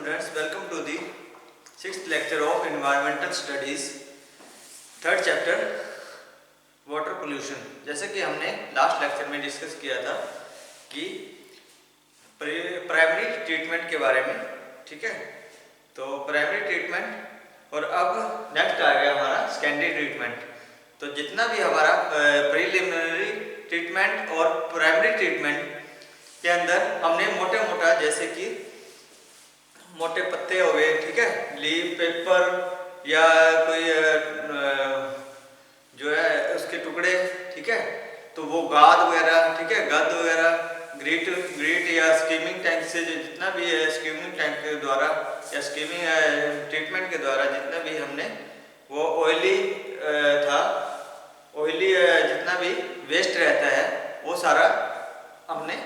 students, welcome to the 6th lecture of Environmental Studies, third chapter Water Pollution। जैसे कि हमने last lecture में discuss किया था कि प्राइमरी ट्रीटमेंट के बारे में, ठीक है। तो प्राइमरी ट्रीटमेंट और अब नेक्स्ट आ गया हमारा सेकेंडरी ट्रीटमेंट। तो जितना भी हमारा प्रीलिमिनरी ट्रीटमेंट और प्राइमरी ट्रीटमेंट के अंदर हमने मोटा जैसे कि मोटे पत्ते हो गए, ठीक है, लीफ पेपर या कोई जो है उसके टुकड़े, ठीक है, तो वो गाद वगैरह, ठीक है, गद वगैरह, ग्रीट या स्कीमिंग टैंक से जितना भी है, स्कीमिंग टैंक के द्वारा या स्कीमिंग ट्रीटमेंट के द्वारा जितना भी हमने वो ऑयली जितना भी वेस्ट रहता है वो सारा हमने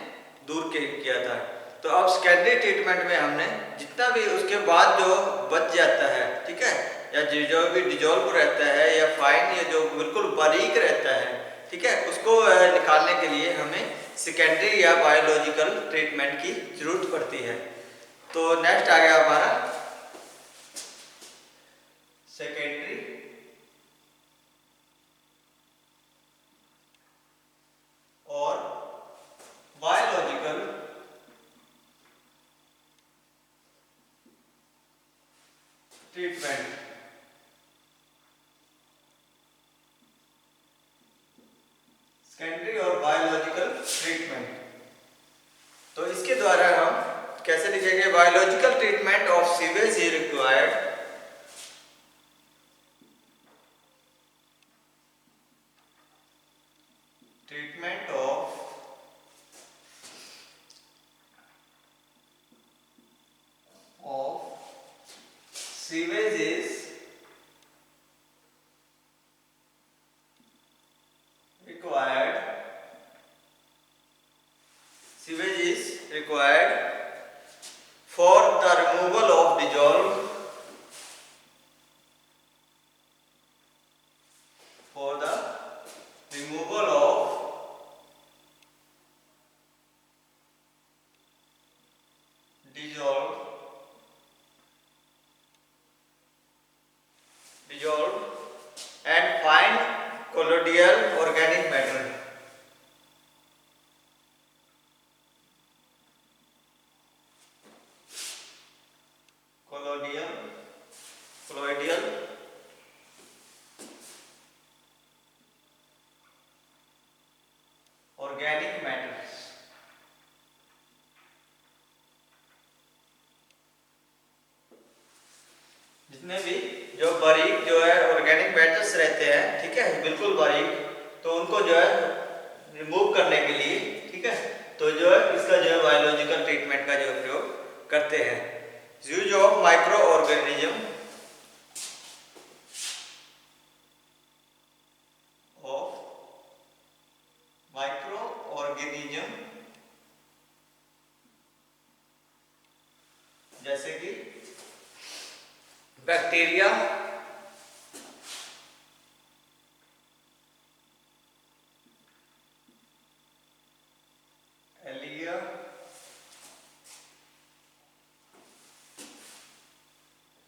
दूर किया था। तो अब सेकेंडरी ट्रीटमेंट में हमने जितना भी उसके बाद जो बच जाता है, ठीक है, या जो भी डिजोल्व रहता है या फाइन या जो बिल्कुल बारीक रहता है, ठीक है, उसको निकालने के लिए हमें सेकेंडरी या बायोलॉजिकल ट्रीटमेंट की जरूरत पड़ती है। तो नेक्स्ट आ गया हमारा सेकेंडरी और बायोलॉजिकल ट्रीटमेंट। सेकेंडरी और बायोलॉजिकल ट्रीटमेंट, तो इसके द्वारा हम कैसे लिखेंगे? Biological treatment of sewage is required treatment of sewage is required for the removal of dissolved and fine colloidal organic matter. Colloidal organic matters। जितने भी जो बारीक जो है ऑर्गेनिक मैटर्स रहते हैं, ठीक है, बिल्कुल बारीक, तो उनको जो है रिमूव करने के लिए, ठीक है, तो जो है इसका जो है बायोलॉजिकल ट्रीटमेंट का जो प्रयोग करते हैं। यूज ऑफ माइक्रो ऑर्गेनिज्म जैसे कि बैक्टीरिया, एलिया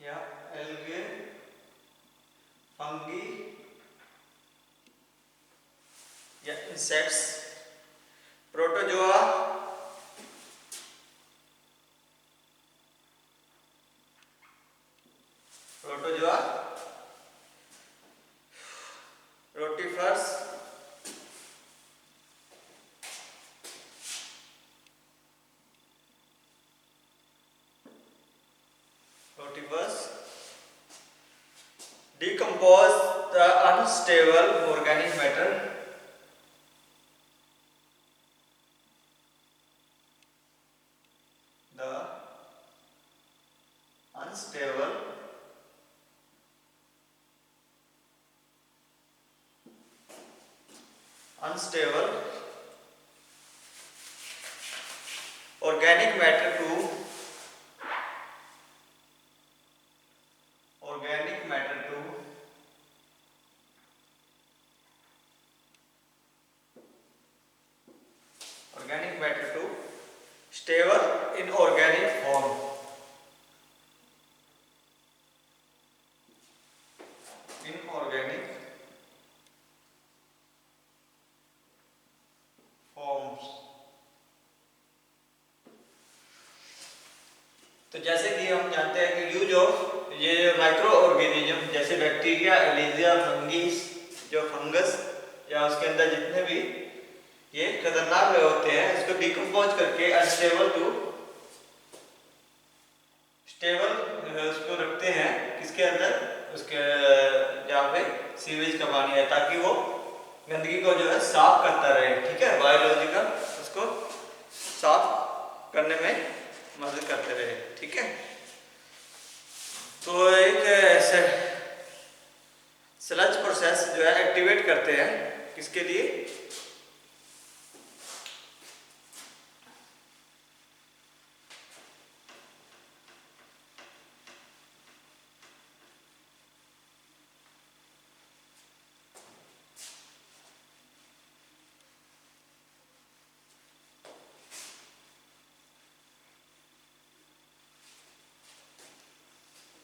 या एल्गे, फंगी या insects, protozoa, rotifers, decompose the unstable organic matter, the unstable organic matter to stable in organic form। तो जैसे कि हम जानते हैं कि यूज ऑफ ये माइक्रो ऑर्गेनिज्म जैसे बैक्टीरिया, एलिजिया, फंगस, जो फंगस या उसके अंदर जितने भी ये खतरनाक होते हैं, इसको डिकम्पोज करके अनस्टेबल टू स्टेबल उसको रखते हैं किसके अंदर, उसके जहाँ पे सीवेज का पानी है, ताकि वो गंदगी को जो है साफ करता रहे। ठीक है, बायोलॉजिकल उसको साफ करने में मदद करते रहे। ठीक है, तो एक स्लज प्रोसेस जो है एक्टिवेट करते हैं किसके लिए,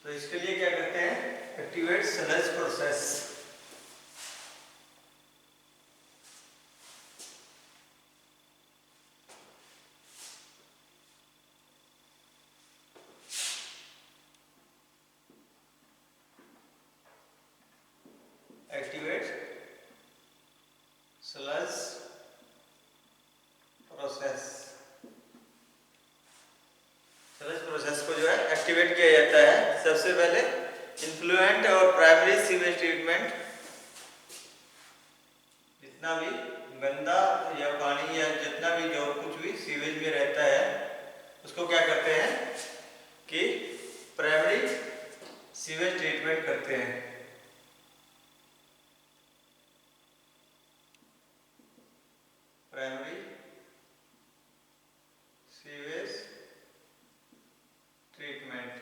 तो इसके लिए क्या करते हैं, activate sludge process. Activate sludge process, sludge process को जो है एक्टिवेट किया जाता है सबसे पहले इन्फ्लुएंट और प्राइमरी सीवेज ट्रीटमेंट। जितना भी गंदा या पानी या जितना भी जो कुछ भी सीवेज में रहता है उसको क्या करते हैं कि प्राइमरी सीवेज ट्रीटमेंट करते हैं। प्राइमरी सीवेज ट्रीटमेंट,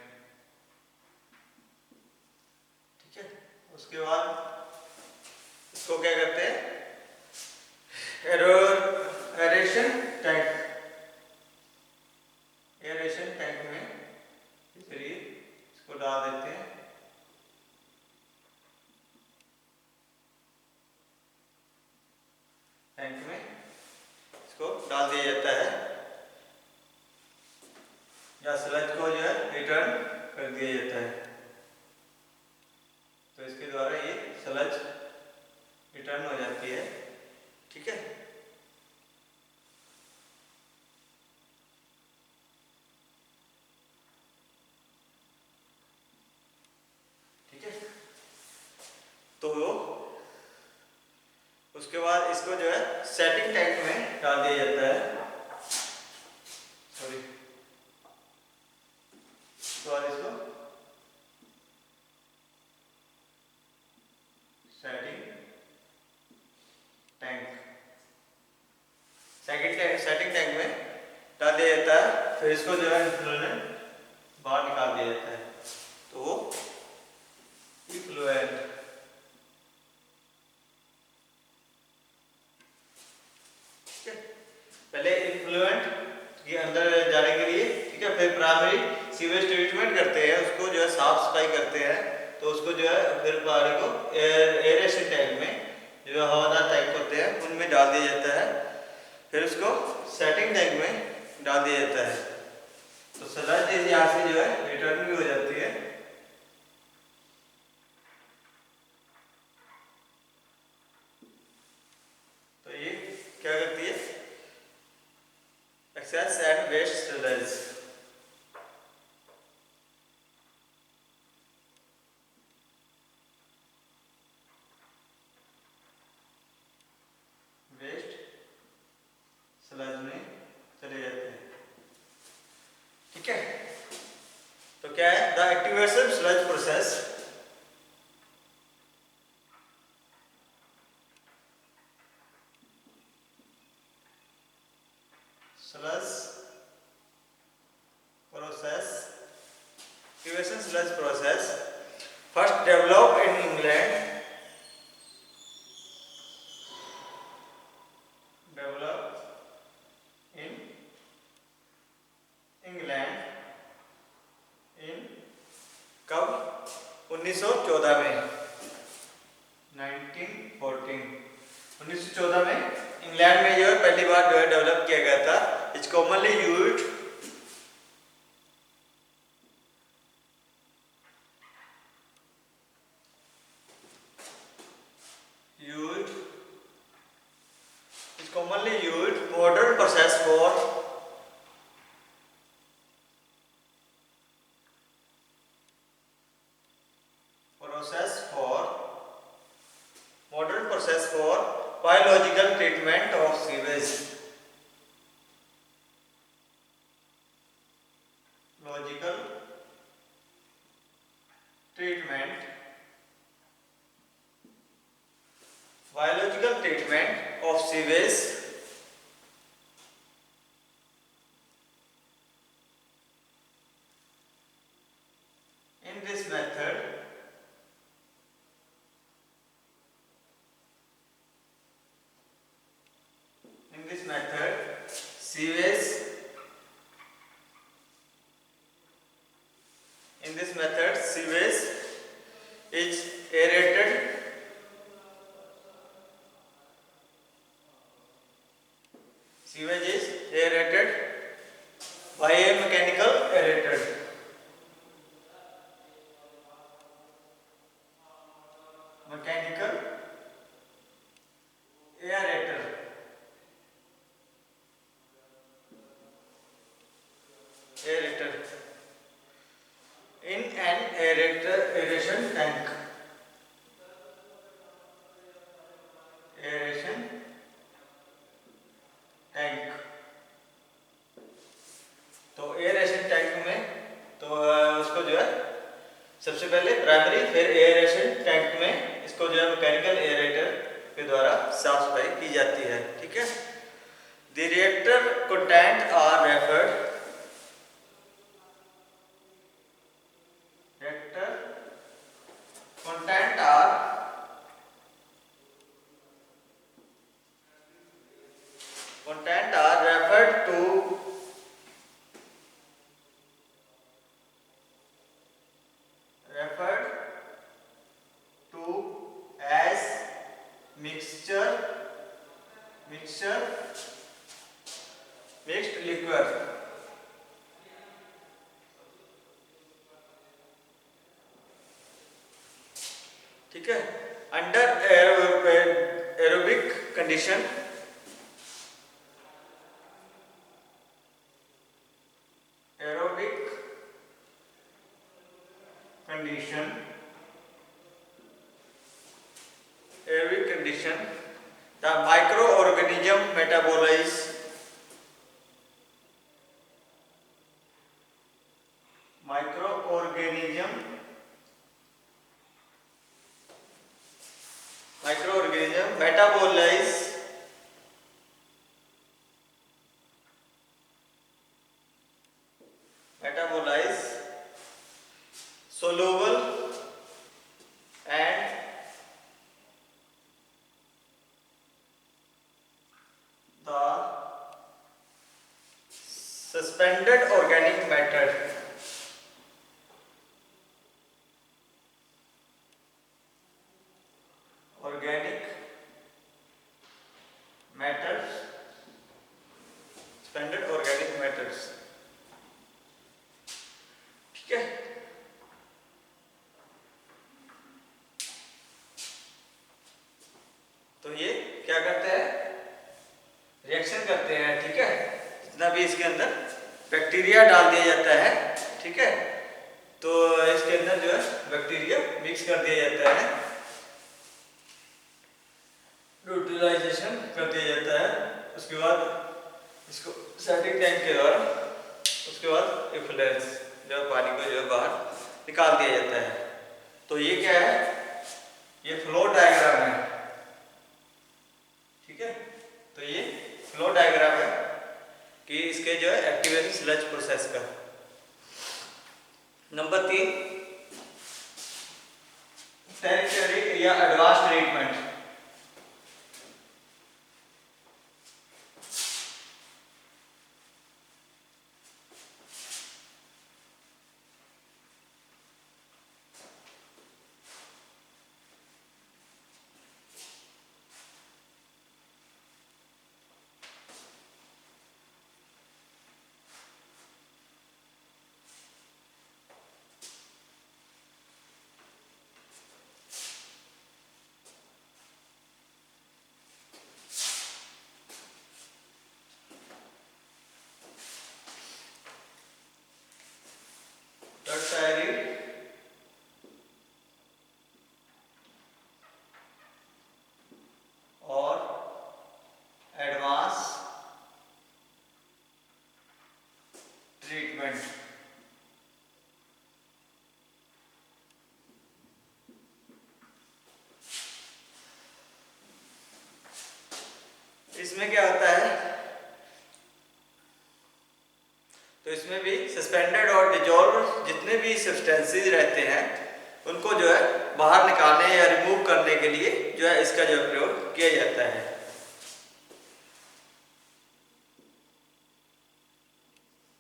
ठीक है। उसके बाद इसको क्या करते हैं, एरेशन टैंक, एरेशन टैंक में जरिए इसको डाल देते हैं। टैंक में इसको डाल दिया जाता है या स्लज को जो है रिटर्न कर दिया जाता है। तो इसके द्वारा ये स्लज रिटर्न हो जाती है। ठीक है, ठीक है। तो उसके बाद इसको जो है सेटिंग टैंक में डाल दिया जाता है। सॉरी, तो इसको सेटिंग टैंक, सेटिंग टैंक में डाल दिया जाता है। फिर इसको जो है इन्फ्लुएंट बाहर निकाल दिया जाता है। तो वो इफ्लुएंट, पहले इन्फ्लुएंट के अंदर जाने के लिए, ठीक है, फिर प्राइमरी सीवेज ट्रीटमेंट करते हैं, उसको जो है साफ सफाई करते हैं। तो उसको जो है फिर पानी को एरेशन टैंक में, जो हवादार टैंक होते हैं उनमें डाल दिया जाता है। फिर उसको सेटिंग टैंक में डाल दिया जाता है। तो स्लज यहाँ से जो है रिटर्न भी हो जाती है। तो ये क्या करती है, excess and waste sludge, waste sludge में चले जाते हैं। ठीक है, तो क्या है, the activation sludge process sludge process, activation sludge process first develop in England, develop in England in कब, 1914 में, 1914, 1914 में इंग्लैंड में जो है पहली बार जो है डेवलप किया गया था। It's commonly used biological treatment of sewage. Logical treatment. Biological treatment of sewage in this method sewage sewage is aerated by a mechanical aerator. Mechanical aerator. Aerator in an aeration tank. Aeration tank. तो aeration tank में तो उसको जो है सबसे पहले primary फिर aeration tank में इसको जो है मैकेनिकल एयरेटर के द्वारा साफ सफाई की जाती है। ठीक है। The reactor content are referred mixed liquor. ठीक है। Under aerobic condition the microorganism metabolize metabolize soluble and the suspended organic matter. Suspended organic matters. ठीक है। तो ये क्या करते हैं, रिएक्शन करते हैं। ठीक है। जितना भी इसके अंदर बैक्टीरिया डाल दिया जाता है, ठीक है, तो इसके अंदर जो है बैक्टीरिया मिक्स कर दिया जाता है, न्यूट्रलाइजेशन कर दिया जाता है। उसके बाद इसको सेप्टिक टैंक के द्वारा उसके बाद इफ्लुएंस जो पानी को जो बाहर निकाल दिया जाता है। तो ये क्या है, ये फ्लो डायग्राम है। ठीक है। तो ये फ्लो डायग्राम है कि इसके जो है एक्टिवेशन स्लज प्रोसेस का। नंबर 3 टेरिटरी या एडवांस ट्रीटमेंट। इसमें क्या होता है, तो इसमें भी सस्पेंडेड और डिजॉल्व जितने भी सब्सटेंसेस रहते हैं उनको जो है बाहर निकालने या रिमूव करने के लिए जो है इसका जो प्रयोग किया जाता है।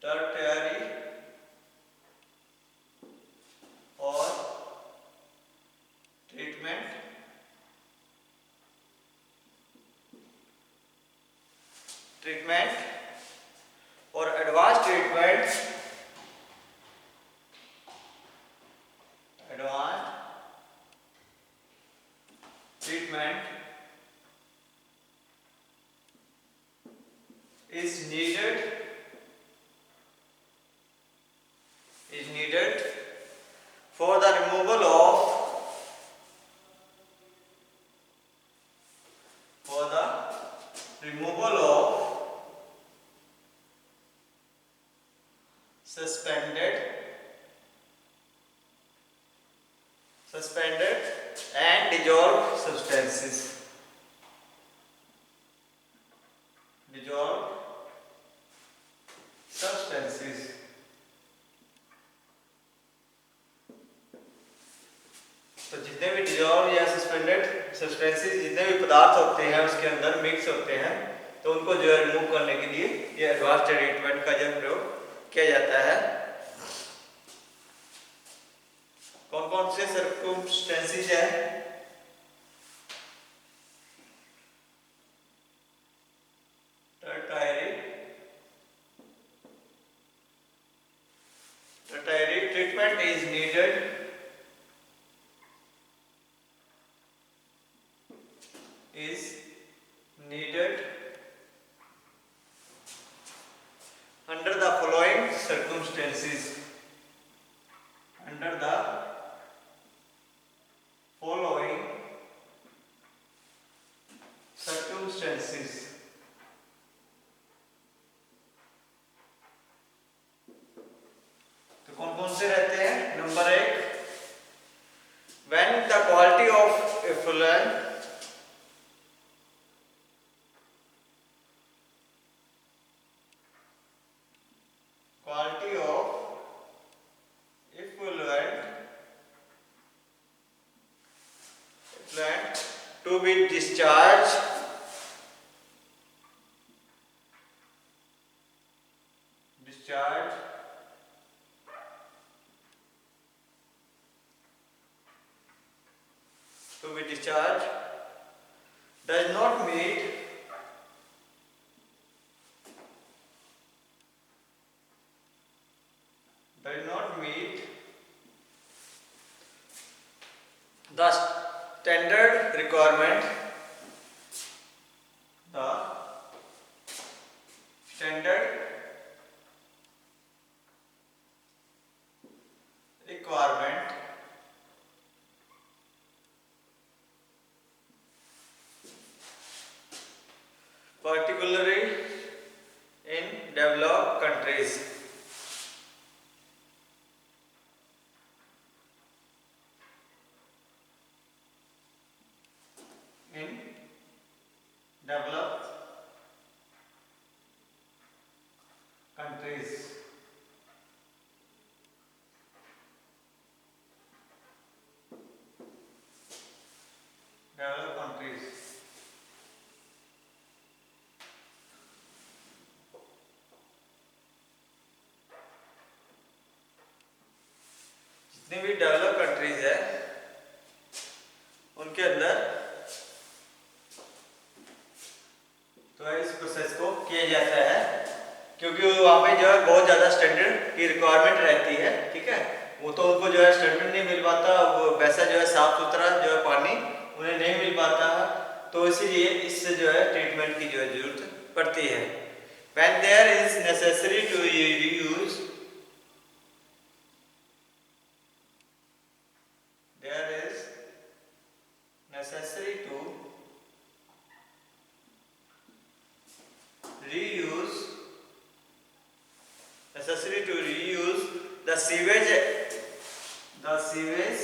टर्टियरी और ट्रीटमेंट और advance treatment is needed for the removal of suspended and dissolved substances. तो जितने भी डिजॉल्व या सस्पेंडेड सब्सटेंसेस जितने भी पदार्थ होते हैं उसके अंदर मिक्स होते हैं तो उनको जो है रिमूव करने के लिए ये एडवांस ट्रीटमेंट का जो प्रयोग किया जाता है। कौन कौन से सर्कमस्टेंसेस है, tertiary treatment is needed under the following circumstances. तो कौन कौन से रहते हैं? Number 1, when the quality of effluent to be discharged does not meet the standard requirement, particularly in developed countries. जितने भी डेवलप कंट्रीज है उनके अंदर तो इस प्रोसेस को किया जाता है क्योंकि वहाँ पे जो है बहुत ज़्यादा स्टैंडर्ड की रिक्वायरमेंट रहती है, ठीक है। वो तो उनको जो है स्टैंडर्ड नहीं मिल पाता, वो वैसा जो है साफ सुथरा जो है पानी उन्हें नहीं मिल पाता, तो इसीलिए इससे जो है ट्रीटमेंट की जो है जरूरत पड़ती है। When there is necessary to reuse, the sewage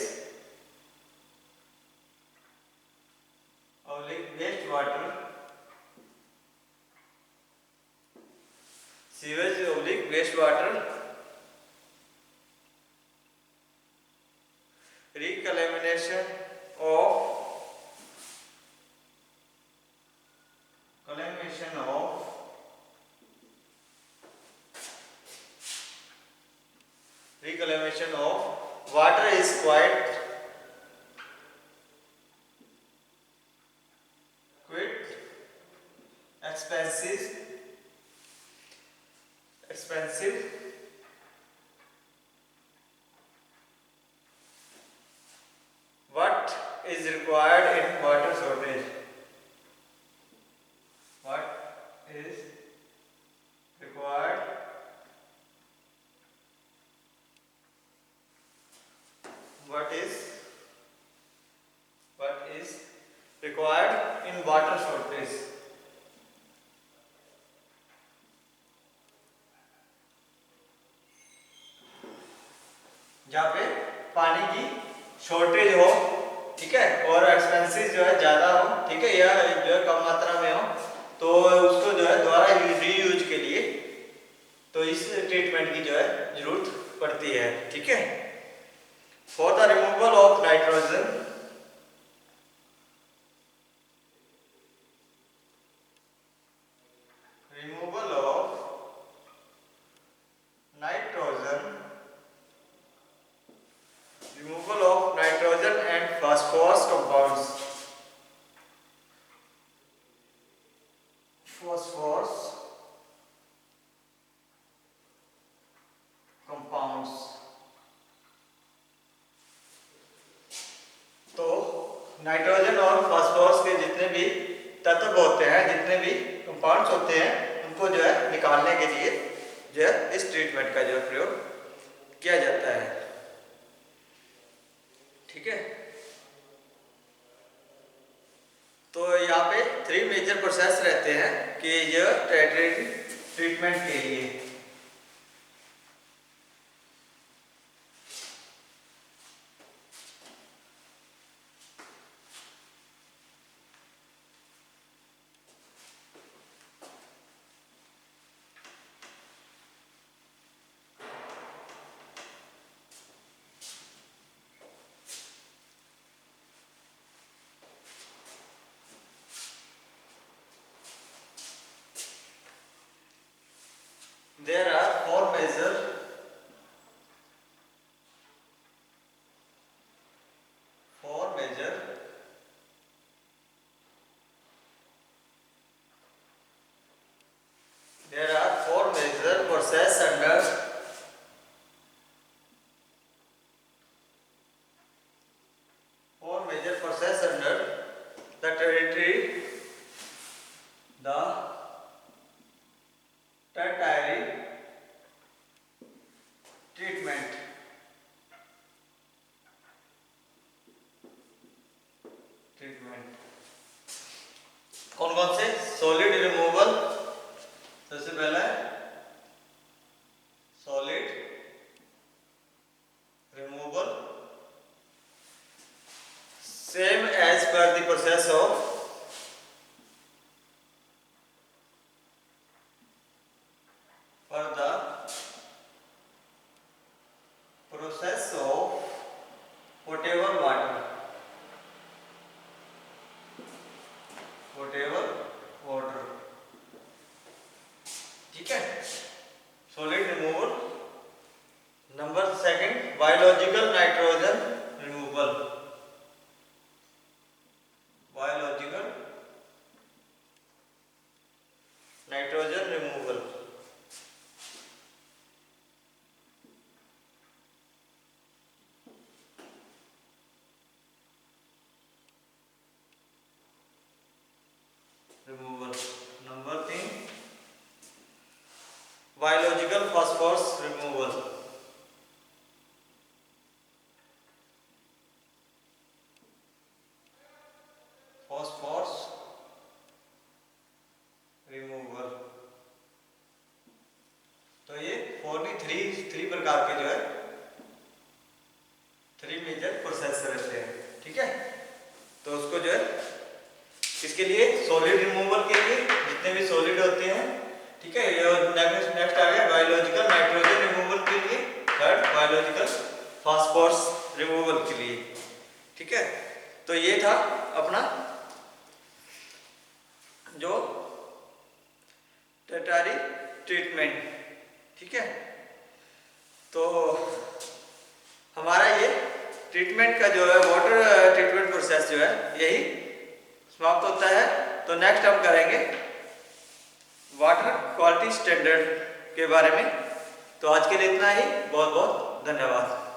or waste water sewage oblique waste water reclamation of reclamation of water is quite expensive what is required in water shortage? What is required what is required in water shortage? जहाँ पे पानी की shortage हो, ठीक है, और expenses जो है ज़्यादा हो, ठीक है, या जो है कम मात्रा में हो, तो उसको जो है दोबारा रीयूज के लिए तो इस ट्रीटमेंट की जो है जरूरत पड़ती है, ठीक है। For the removal of nitrogen removal of nitrogen and phosphorus compounds. तो नाइट्रोजन और फास्फोरस के जितने भी तत्व होते हैं, जितने भी कंपाउंड्स होते हैं, उनको जो है निकालने के लिए जो है इस ट्रीटमेंट का जो है प्रयोग किया जाता है, ठीक है। तो यहाँ पे 3 मेजर प्रोसेस रहते हैं कि यह ट्रीटमेंट के लिए। There are 4 major process under the tertiary treatment. कौन कौन से? सॉलिड रिमूवल, सबसे पहला है सॉलिड रिमूवल, सेम एज पर the process of potable water, ठीक है। Solid removal. Number second, biological nitrogen removal, biological nitrogen removal. Number 3, biological phosphorus removal, तो ये 3 प्रकार के जो है 3 मेजर प्रोसेस रहते हैं, ठीक है। तो उसको जो है इसके लिए सॉलिड रिमूवल के लिए जितने भी सॉलिड होते हैं ठीक है। ये नेक्स्ट आ गया बायोलॉजिकल नाइट्रोजन रिमूवल के लिए, थर्ड बायोलॉजिकल फास्फोरस रिमूवल के लिए। ठीक है, तो ये था अपना जो टर्टियरी ट्रीटमेंट। ठीक है, तो हमारा ये ट्रीटमेंट का जो है वाटर ट्रीटमेंट प्रोसेस जो है यही समाप्त होता है। तो नेक्स्ट हम करेंगे वाटर क्वालिटी स्टैंडर्ड के बारे में। तो आज के लिए इतना ही, बहुत बहुत धन्यवाद।